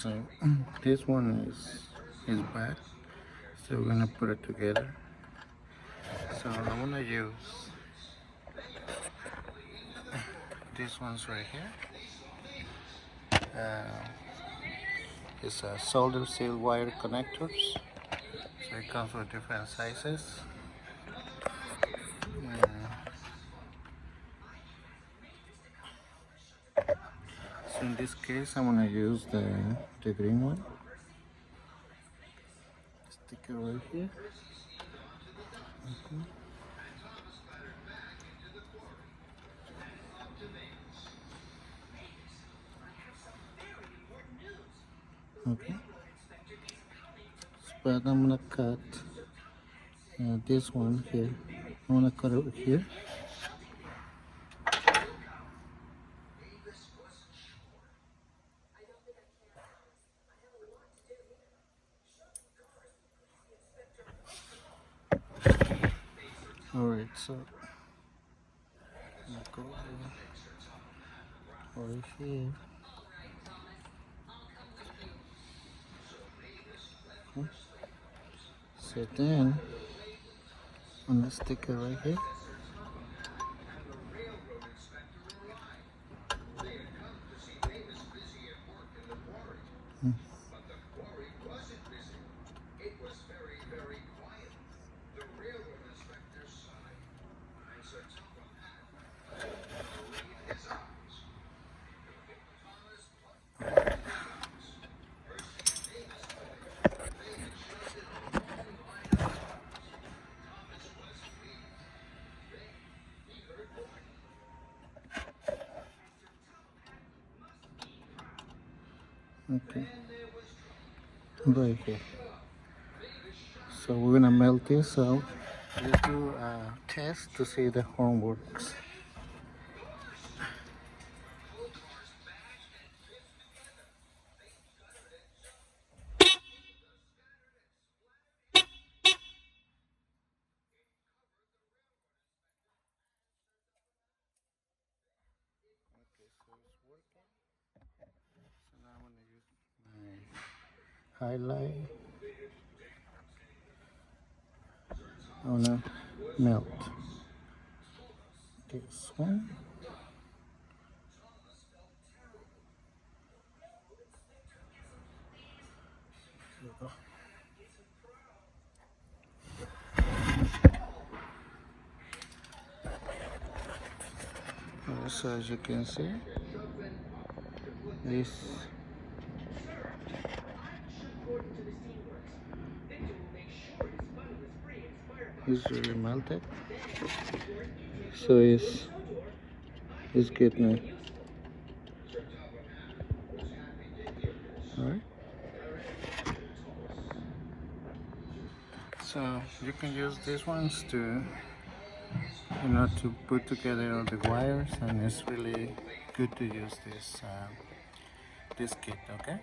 So this one is bad, so we're gonna put it together. So I'm gonna use these ones right here. It's a solder seal wire connectors, so it comes with different sizes. So in this case I'm gonna use the green one. Stick it right here. Okay, but I'm gonna cut this one here. I'm gonna cut it here. Alright, so I'm gonna go right here. Okay. So then I'm gonna stick it right here. Okay, right here. So we're gonna melt this out. Let's do a test to see the horn works. Okay, so it's working. So now I'm gonna use my highlight. I wanna melt this one. There we go. So as you can see, this is really melted. So it's good now. Alright. So you can use these ones to to put together all the wires, and it's really good to use this kit. Okay.